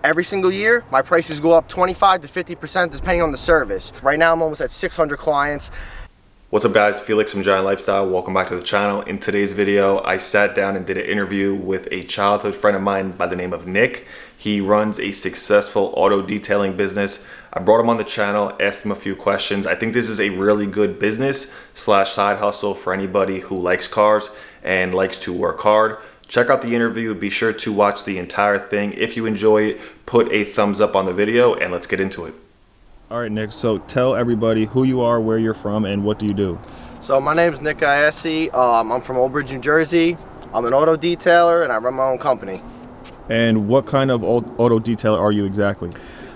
Every single year, my prices go up 25 to 50% depending on the service. Right now, I'm almost at 600 clients. What's up guys, Felix from Giant Lifestyle. Welcome back to the channel. In today's video, I sat down and did an interview with a childhood friend of mine by the name of Nick. He runs a successful auto detailing business. I brought him on the channel, asked him a few questions. I think this is a really good business slash side hustle for anybody who likes cars and likes to work hard. Check out the interview. Be sure to watch the entire thing. If you enjoy it, put a thumbs up on the video and let's get into it. All right, Nick, so tell everybody who you are, where you're from, and what do you do? So my name is Nick Iassi. I'm from Old Bridge, New Jersey. I'm an auto detailer and I run my own company. And what kind of auto detailer are you exactly?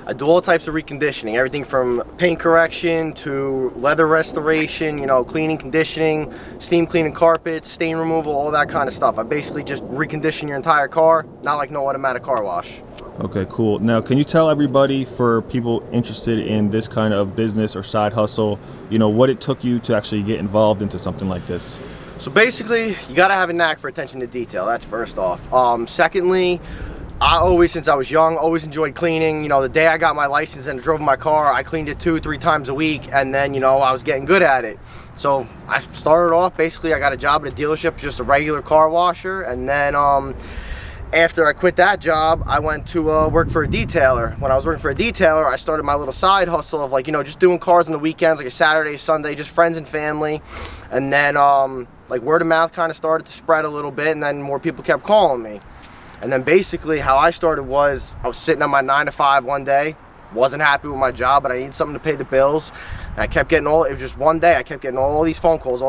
I do all types of reconditioning, everything from paint correction to leather restoration, cleaning, conditioning, steam cleaning carpets, stain removal, all that kind of stuff. I basically just recondition your entire car, not like no automatic car wash. Okay, cool. Now, can you tell everybody, for people interested in this kind of business or side hustle, what it took you to actually get involved into something like this? So basically, you got to have a knack for attention to detail. That's first off. Secondly, I always, since I was young, always enjoyed cleaning. The day I got my license and drove my car, I cleaned it 2-3 times a week, and then, I was getting good at it. So I started off, basically, I got a job at a dealership, just a regular car washer, and then after I quit that job, I went to work for a detailer. When I was working for a detailer, I started my little side hustle of just doing cars on the weekends, like a Saturday, Sunday, just friends and family. And then word of mouth kind of started to spread a little bit, and then more people kept calling me. And then basically how I started was, I was sitting on my 9 to 5 one day, wasn't happy with my job, but I needed something to pay the bills. And I kept getting it was just one day, I kept getting all these phone calls,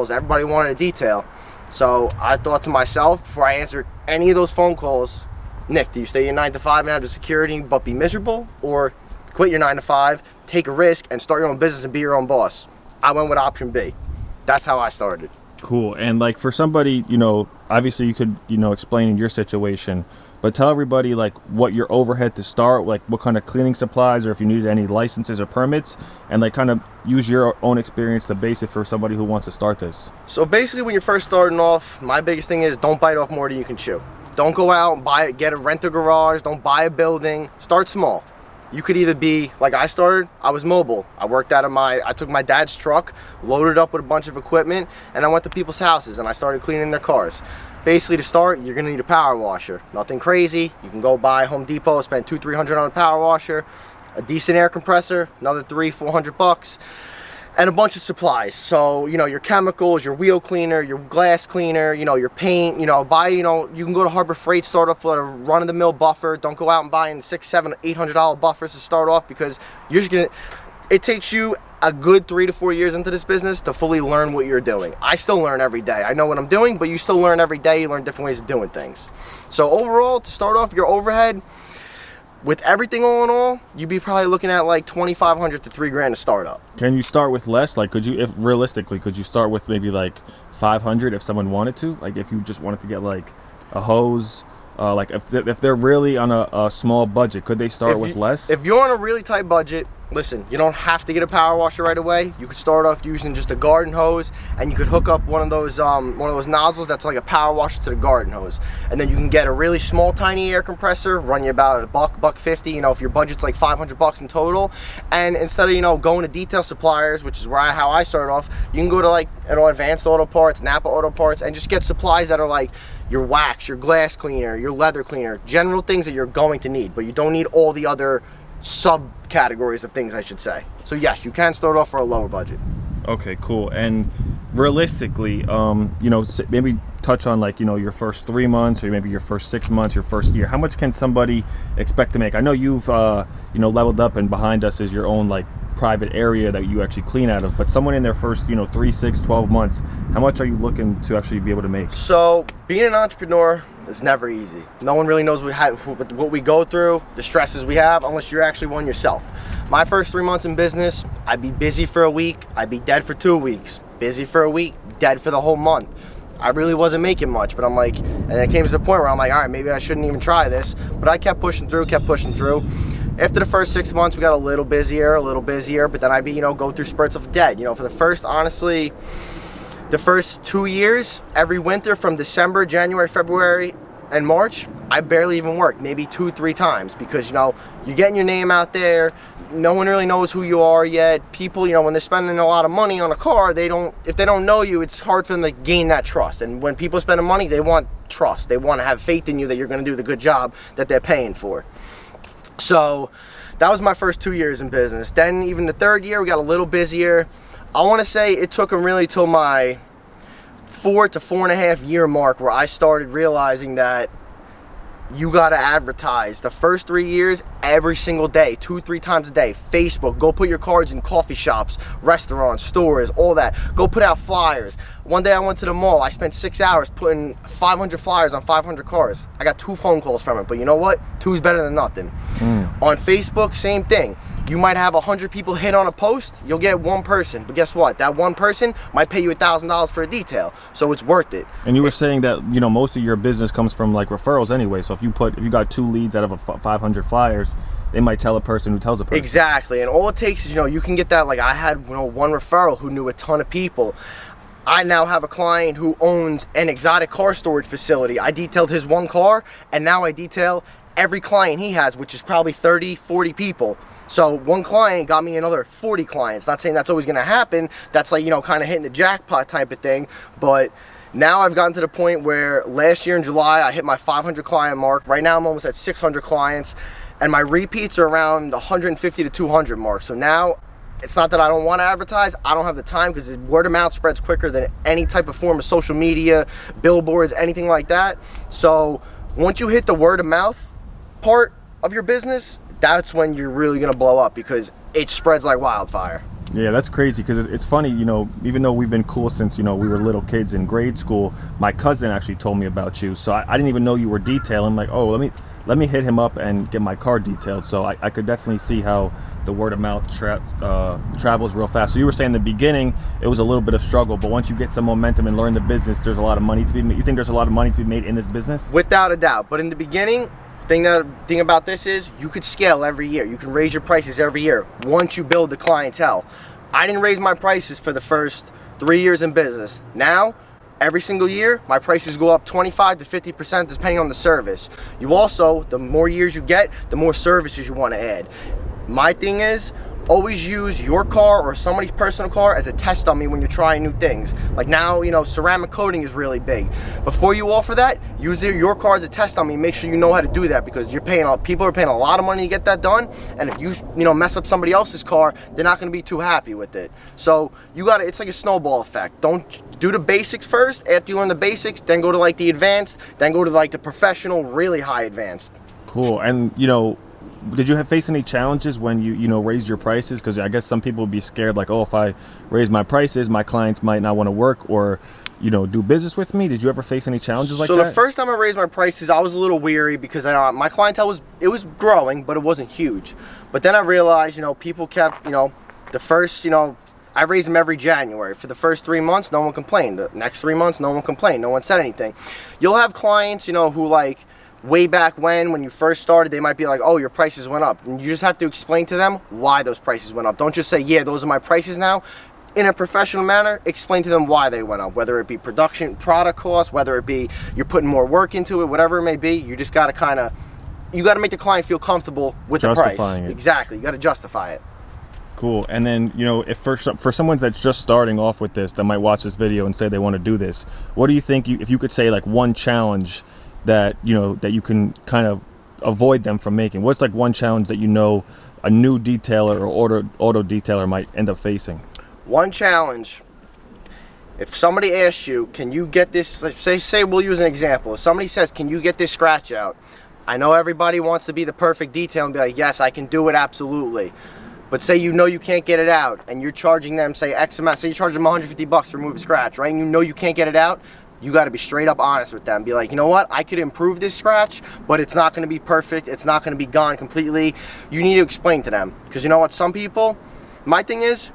everybody wanted a detail. So I thought to myself, before I answered any of those phone calls, Nick, do you stay your 9 to 5 now to security but be miserable, or quit your 9 to 5, take a risk, and start your own business and be your own boss? I went with option B. That's how I started. Cool. And for somebody, obviously you could, explain your situation, but tell everybody what your overhead to start, what kind of cleaning supplies, or if you needed any licenses or permits, and kind of use your own experience to base it for somebody who wants to start this. So basically, when you're first starting off, my biggest thing is don't bite off more than you can chew. Don't go out and rent a garage, don't buy a building, start small. You could either be, like I started, I was mobile. I took my dad's truck, loaded up with a bunch of equipment, and I went to people's houses and I started cleaning their cars. Basically, to start, you're gonna need a power washer. Nothing crazy. You can go buy Home Depot, spend $200-300 on a power washer, a decent air compressor, another $300-400, and a bunch of supplies. So, your chemicals, your wheel cleaner, your glass cleaner, your paint, you can go to Harbor Freight, start off with a run-of-the-mill buffer. Don't go out and buy $600, $700, $800 buffers to start off, because it takes you a good 3 to 4 years into this business to fully learn what you're doing. I still learn every day. I know what I'm doing, but you still learn every day. You learn different ways of doing things. So overall, to start off, your overhead, with everything all in all, you'd be probably looking at $2,500 to $3,000 to start up. Can you start with less? Realistically, could you start with maybe $500 if someone wanted to? If you just wanted to get a hose, if they're really on a small budget, could they start with less? If you're on a really tight budget, listen, you don't have to get a power washer right away. You could start off using just a garden hose, and you could hook up one of those nozzles that's like a power washer to the garden hose. And then you can get a really small, tiny air compressor, run you about $150, if your budget's $500 in total. And instead of, going to detail suppliers, which is how I started off, you can go to Advanced Auto Parts, Napa Auto Parts, and just get supplies that are your wax, your glass cleaner, your leather cleaner, general things that you're going to need, but you don't need all the other subcategories of things, I should say. So yes, you can start off for a lower budget. Okay, cool. And realistically, maybe touch on your first 3 months, or maybe your first 6 months, your first year. How much can somebody expect to make? I know you've leveled up, and behind us is your own private area that you actually clean out of, but someone in their first 3, 6, 12 months, how much are you looking to actually be able to make? So being an entrepreneur is never easy. No one really knows what we go through, the stresses we have, unless you're actually one yourself. My first 3 months in business, I'd be busy for a week, I'd be dead for 2 weeks, busy for a week, dead for the whole month. I really wasn't making much, but and it came to the point where I'm all right, maybe I shouldn't even try this, but I kept pushing through. After the first 6 months, we got a little busier, but then I'd be, go through spurts of dead. For the first, honestly, the first 2 years, every winter from December, January, February, and March, I barely even worked, maybe 2-3 times, because, you know, you're getting your name out there. No one really knows who you are yet. People, you know, when they're spending a lot of money on a car, if they don't know you, it's hard for them to gain that trust. And when people are spending money, they want trust. They want to have faith in you that you're going to do the good job that they're paying for. So that was my first 2 years in business. Then even the third year, we got a little busier. I want to say it took them really till my 4 to 4.5 year mark where I started realizing that you got to advertise. The first 3 years, every single day, 2-3 times a day. Facebook, go put your cards in coffee shops, restaurants, stores, all that. Go put out flyers. One day I went to the mall. I spent 6 hours putting 500 flyers on 500 cars. I got 2 phone calls from it, but you know what? 2 is better than nothing. On Facebook, same thing. You might have 100 people hit on a post, you'll get 1 person. But guess what? That 1 person might pay you $1,000 for a detail, so it's worth it. And you were saying that, you know, most of your business comes from like referrals anyway. So if you got 2 leads out of 500 flyers, they might tell a person who tells a person. Exactly. And all it takes is, you know, you can get that. Like I had, you know, 1 referral who knew a ton of people. I now have a client who owns an exotic car storage facility. I detailed his 1 car, and now I detail every client he has, which is probably 30, 40 people. So 1 client got me another 40 clients. Not saying that's always going to happen. That's like, you know, kind of hitting the jackpot type of thing. But now I've gotten to the point where last year in July, I hit my 500 client mark. Right now I'm almost at 600 clients, and my repeats are around 150 to 200 mark. So now it's not that I don't want to advertise. I don't have the time, because word of mouth spreads quicker than any type of form of social media, billboards, anything like that. So once you hit the word of mouth part of your business, that's when you're really going to blow up, because it spreads like wildfire. Yeah, that's crazy, because it's funny, you know, even though we've been cool since, you know, we were little kids in grade school, my cousin actually told me about you. So I didn't even know you were detailing. I'm like, oh, let me hit him up and get my car detailed. So I could definitely see how the word of mouth travels real fast. So you were saying in the beginning it was a little bit of struggle, but once you get some momentum and learn the business, there's a lot of money to be made. You think there's a lot of money to be made in this business? Without a doubt. But in the beginning, thing about this is you could scale every year. You can raise your prices every year once you build the clientele. I didn't raise my prices for the first 3 years in business. Now, every single year, my prices go up 25 to 50% depending on the service. You also, the more years you get, the more services you want to add. My thing is, always use your car or somebody's personal car as a test dummy when you're trying new things. Like now, you know, ceramic coating is really big. Before you offer that, use your car as a test dummy. Make sure you know how to do that, because people are paying a lot of money to get that done. And if you know, mess up somebody else's car, they're not going to be too happy with it. So it's like a snowball effect. Don't do the basics first. After you learn the basics, then go to like the advanced, then go to like the professional, really high advanced. Cool. And you know, did you face any challenges when you raised your prices? Because I guess some people would be scared, like, oh, if I raise my prices, my clients might not want to work or, you know, do business with me. Did you ever face any challenges like that? So the first time I raised my prices, I was a little weary, because my clientele was growing, but it wasn't huge. But then I realized, you know, people kept, you know, the first, you know, I raised them every January. For the first 3 months, no one complained. The next 3 months, no one complained. No one said anything. You'll have clients, you know, who like, way back when you first started, they might be like, oh, your prices went up. And you just have to explain to them why those prices went up. Don't just say, yeah, those are my prices now. In a professional manner, explain to them why they went up, whether it be product costs, whether it be you're putting more work into it, whatever it may be. You just got to you got to make the client feel comfortable with the price. Justifying it. Exactly. You got to justify it. Cool. And then, you know, if for someone that's just starting off with this, that might watch this video and say they want to do this, what do you think, if you could say like one challenge that, you know, that you can kind of avoid them from making? What's like one challenge that, you know, a new detailer or auto detailer might end up facing? One challenge: if somebody asks you, can you get this, say we'll use an example. If somebody says, can you get this scratch out? I know everybody wants to be the perfect detail and be like, yes, I can do it, absolutely. But say you know you can't get it out, and you're charging them, say X amount, say you're charging them $150 to remove a scratch, right? And you know you can't get it out. You got to be straight up honest with them. Be like, you know what? I could improve this scratch, but it's not going to be perfect. It's not going to be gone completely. You need to explain to them. Because you know what? Some people, my thing is,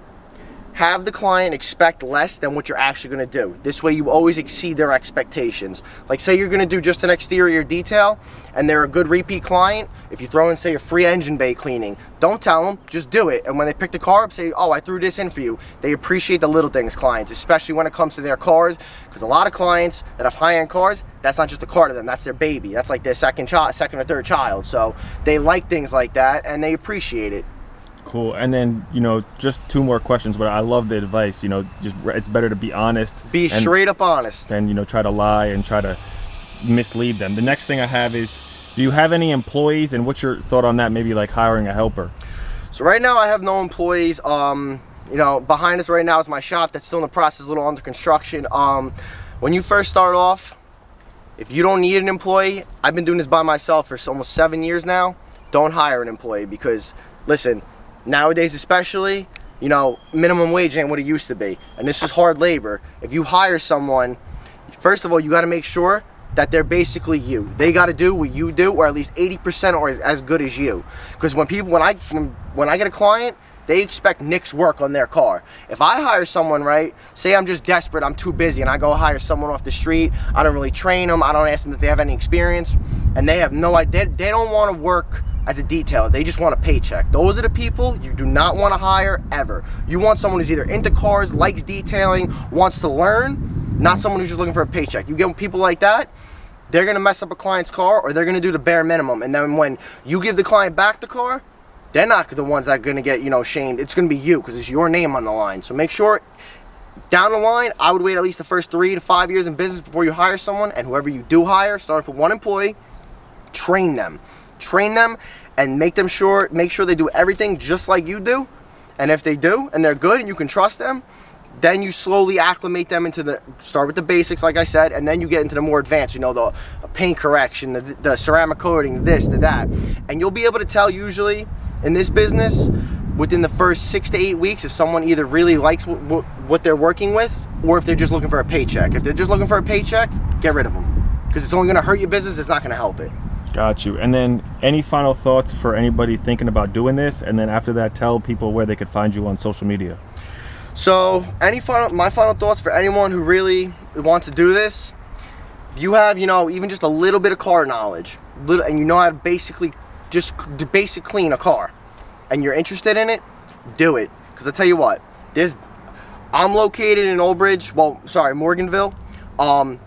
have the client expect less than what you're actually going to do. This way you always exceed their expectations. Like say you're going to do just an exterior detail and they're a good repeat client. If you throw in say a free engine bay cleaning, don't tell them, just do it. And when they pick the car up, say, oh, I threw this in for you. They appreciate the little things, clients, especially when it comes to their cars, because a lot of clients that have high-end cars, that's not just a car to them, that's their baby. That's like their second or third child. So they like things like that and they appreciate it. Cool. And then, you know, just 2 more questions, but I love the advice, you know, just it's better to be honest. Be straight up honest. Than, you know, try to lie and try to mislead them. The next thing I have is, do you have any employees, and what's your thought on that? Maybe like hiring a helper. So right now I have no employees. You know, behind us right now is my shop that's still in the process, a little under construction. When you first start off, if you don't need an employee, I've been doing this by myself for almost 7 years now, don't hire an employee because, listen, nowadays especially, you know, minimum wage ain't what it used to be. And this is hard labor. If you hire someone, first of all, you got to make sure that they're basically you. They got to do what you do, or at least 80% or as good as you. Because when I get a client, they expect Nick's work on their car. If I hire someone, right, say I'm just desperate, I'm too busy, and I go hire someone off the street, I don't really train them, I don't ask them if they have any experience, and they have no idea, they don't want to work as a detailer, they just want a paycheck. Those are the people you do not want to hire ever. You want someone who's either into cars, likes detailing, wants to learn, not someone who's just looking for a paycheck. You get people like that, they're going to mess up a client's car, or they're going to do the bare minimum, and then when you give the client back the car, they're not the ones that are going to get, you know, shamed. It's going to be you because it's your name on the line. So make sure down the line, I would wait at least the first 3 to 5 years in business before you hire someone. And whoever you do hire, start with 1 employee, train them and make sure they do everything just like you do. And if they do and they're good and you can trust them, then you slowly acclimate them into start with the basics, like I said, and then you get into the more advanced, you know, the paint correction, the ceramic coating, this, that. And you'll be able to tell usually in this business within the first 6 to 8 weeks if someone either really likes what they're working with, or if they're just looking for a paycheck. If they're just looking for a paycheck, get rid of them, because it's only going to hurt your business. It's not going to help it. Got you. And then any final thoughts for anybody thinking about doing this? And then after that, tell people where they could find you on social media. So my final thoughts for anyone who really wants to do this: if you have, you know, even just a little bit of car knowledge, and you know how to basically just basic clean a car, and you're interested in it, do it. Because I tell you what, I'm located in Morganville.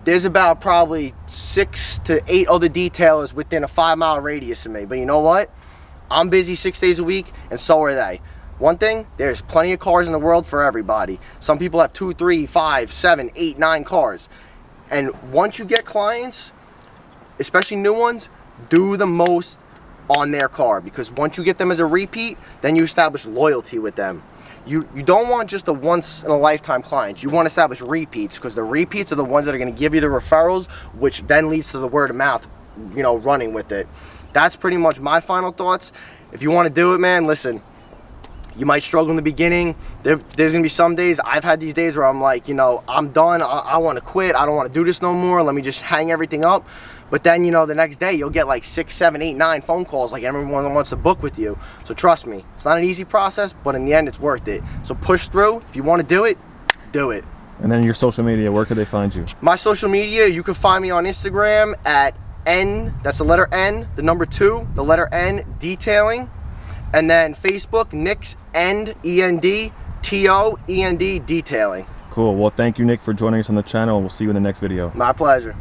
There's about probably 6 to 8 other detailers within a 5-mile radius of me. But you know what? I'm busy 6 days a week, and so are they. One thing, there's plenty of cars in the world for everybody. Some people have 2, 3, 5, 7, 8, 9 cars. And once you get clients, especially new ones, do the most on their car, because once you get them as a repeat, then you establish loyalty with them. You don't want just the once in a lifetime clients. You want to establish repeats, because the repeats are the ones that are going to give you the referrals, which then leads to the word of mouth, you know, running with it. That's pretty much my final thoughts. If you want to do it, man, listen, you might struggle in the beginning. There's going to be some days, I've had these days where I'm like, you know, I'm done. I want to quit. I don't want to do this no more. Let me just hang everything up. But then, you know, the next day you'll get like 6, 7, 8, 9 phone calls, like everyone wants to book with you. So trust me, it's not an easy process, but in the end it's worth it. So push through. If you want to do it, do it. And then your social media, where could they find you? My social media, you can find me on Instagram at N, that's the letter N, the number 2, the letter N, detailing. And then Facebook, Nick's End, END, detailing. Cool. Well, thank you, Nick, for joining us on the channel, and we'll see you in the next video. My pleasure.